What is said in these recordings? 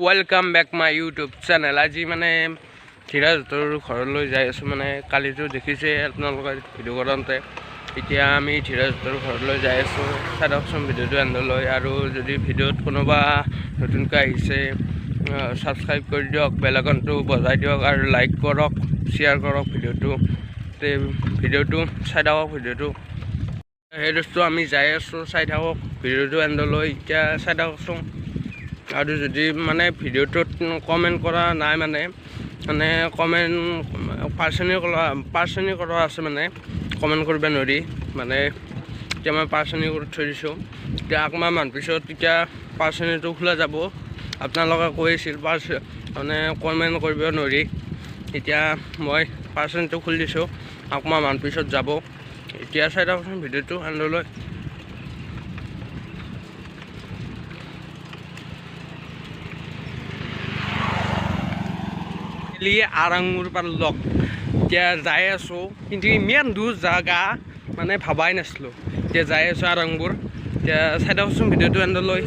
Welcome back my YouTube channel. আজি মানে ধীৰাজহঁতৰ ঘৰলৈ যাই আছোঁ। মানে কালিতো দেখিছে আপোনালোকে ভিডিঅ' কৰোঁতে। এতিয়া আমি ধীৰাজহঁতৰ ঘৰলৈ যাই আছোঁ। চাই দিয়কচোন ভিডিঅ'টো এণ্ডলৈ। আৰু যদি ভিডিঅ'ত কোনোবা নতুনকৈ আহিছে ছাবস্ক্ৰাইব কৰি দিয়ক, বেল আইকনটো বজাই দিয়ক আৰু লাইক কৰক, শ্বেয়াৰ কৰক ভিডিঅ'টো চাই থাকক। ভিডিঅ'টো সেই বস্তু আমি যাই আছোঁ, চাই থাকক ভিডিঅ'টো এণ্ডলৈ। এতিয়া চাই থাককচোন। আৰু যদি মানে ভিডিঅ'টোত কমেণ্ট কৰা নাই, মানে কমেণ্ট পাৰ্চনেল কৰা আছে, মানে কমেণ্ট কৰিব নোৱাৰি। মানে এতিয়া মই পাৰ্চনেল কৰি থৈ দিছোঁ। এতিয়া একমাহমান পিছত এতিয়া পাৰ্চনেলটো খোলা যাব। আপোনালোকে কৈ আছিল মানে কমেণ্ট কৰিব নোৱাৰি। এতিয়া মই পাৰ্চনেলটো খুলি দিছোঁ, একমাহমান পিছত যাব। এতিয়া চাই থাককচোন ভিডিঅ'টো এণ্ডলৈ। আৰাংমুৰ পাৰলক এতিয়া যাই আছোঁ, কিন্তু ইমান দূৰ জাগা মানে ভাবাই নাছিলোঁ। এতিয়া যাই আছোঁ আৰাংমুৰ। এতিয়া চাই থাককচোন ভিডিঅ'টো এণ্ডলৈ।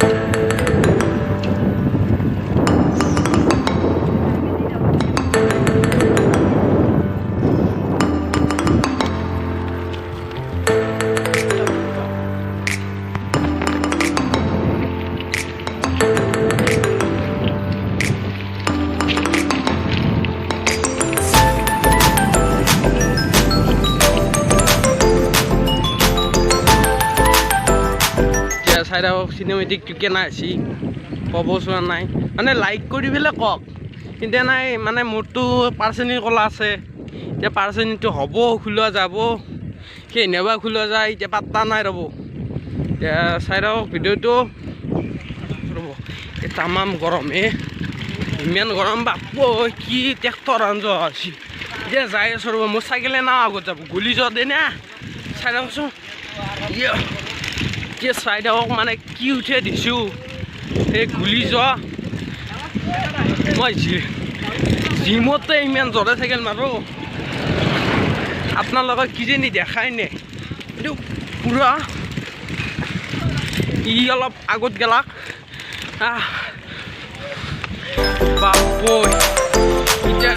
চাই থাকক চিনেমেটিকটো কেনে আছি ক'ব চোৱা নাই, মানে লাইক কৰি পেলাই কওক। কিন্তু নাই মানে মোৰতো পাৰ্চনেল কলা আছে। এতিয়া পাৰ্চনেলটো হ'ব, খোলোৱা যাব, সেইনেবা খোলোৱা যায়, এতিয়া পাত্তা নাই ৰ'ব। এতিয়া চাই থাকক ভিডিঅ'টো। ৰ'ব এই তামাম গৰম, ইমান গৰম বাপ, কি ট্ৰেক্টৰ আঞ্জ আছে। এতিয়া যাই আছোঁ ৰ'ব, মোৰ চাইকেলে না আগত যাব, গলি যোৱা দে না। চাই থাককচোন এতিয়া চাই থাকক, মানে কি উঠে দিছোঁ সেই গুলি যোৱা। মই জিমতে ইমান জোৰে চাইকেল মাৰোঁ, আপোনালোকক কিজানি দেখাই নাই। কিন্তু পুৰা ই অলপ আগত গেলাক বাপৈ। এতিয়া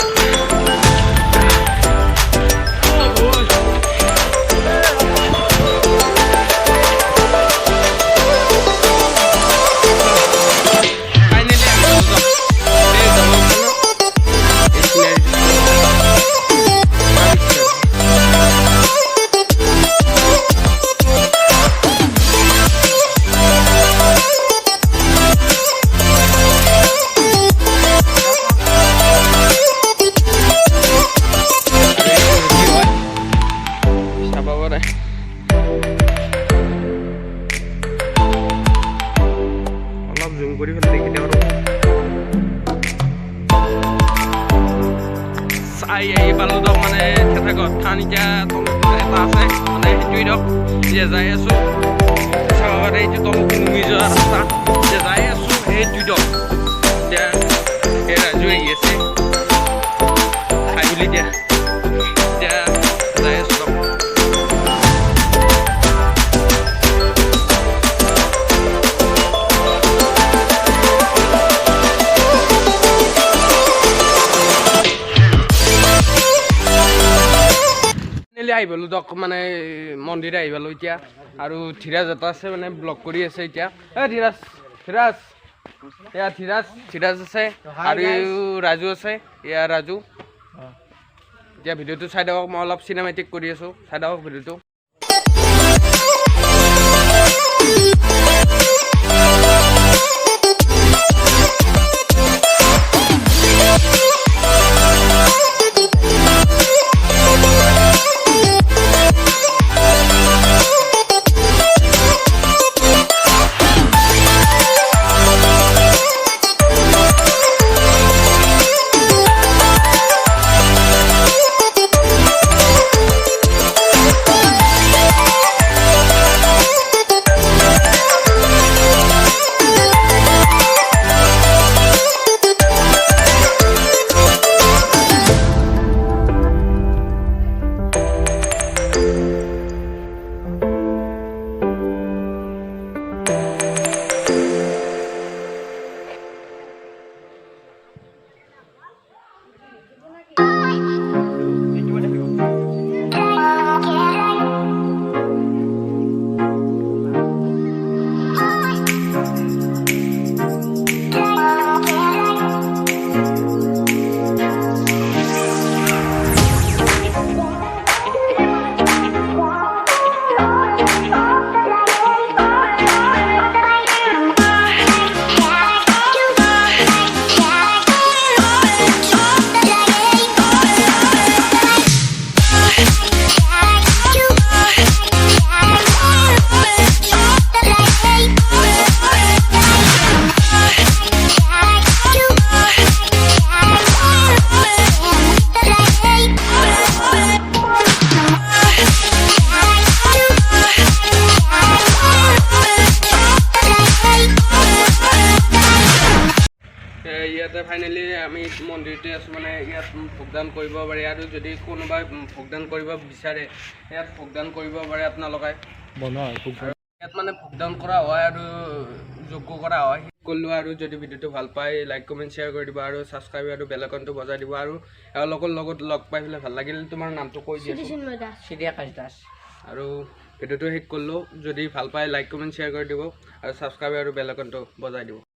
অলপ জুম কৰি পেলাই দেখি দিওঁ। চাই আহি পালোঁ দিয়ক, মানে থেথাগত খান এতিয়া তলত এটা আছে, মানে সেইটোৱে দিয়ক। এতিয়া যাই আছোঁ চাব পাৰে, এইটো তলত নুমি যোৱা ৰাস্তা। এতিয়া যাই আছোঁ সেইটো দিয়ক। এতিয়া সেই ৰাজু আহি আছে খাই বুলি। এতিয়া যাই আছোঁ দিয়ক। আহি পালোঁ দিয়ক, মানে মন্দিৰে আহি পালোঁ এতিয়া। আৰু ধীৰাজ এটা আছে, মানে ব্লগ কৰি আছে এতিয়া। ধীৰাজ আছে আৰু ৰাজু আছে। এয়া ৰাজু। এতিয়া ভিডিঅ'টো চাই থাকক, মই অলপ চিনেমেটিক কৰি আছোঁ, চাই থাকক ভিডিঅ'টো। ইয়াতে ফাইনেলি আমি মন্দিৰতে আছোঁ মানে ইয়াত ভোগদান কৰিব পাৰি আৰু যদি কোনোবাই ভোগদান কৰিব বিচাৰে ইয়াত ভোগদান কৰিব পাৰে আপোনালোকে ইয়াত মানে ভোগদান কৰা হয় আৰু যোগ্য কৰা হয় কৰিলোঁ আৰু যদি ভিডিঅ'টো ভাল পায় লাইক কমেণ্ট শ্বেয়াৰ কৰি দিব আৰু ছাবস্ক্ৰাইব আৰু বেল আইকনটো বজাই দিব আৰু এওঁলোকৰ লগত লগ পাই পেলাই ভাল লাগিল তোমাৰ নামটো কৈ দিয়া আৰু ভিডিঅ'টো শেষ কৰিলোঁ যদি ভাল পায় লাইক কমেণ্ট শ্বেয়াৰ কৰি দিব আৰু ছাবস্ক্ৰাইব আৰু বেল আইকনটো বজাই দিব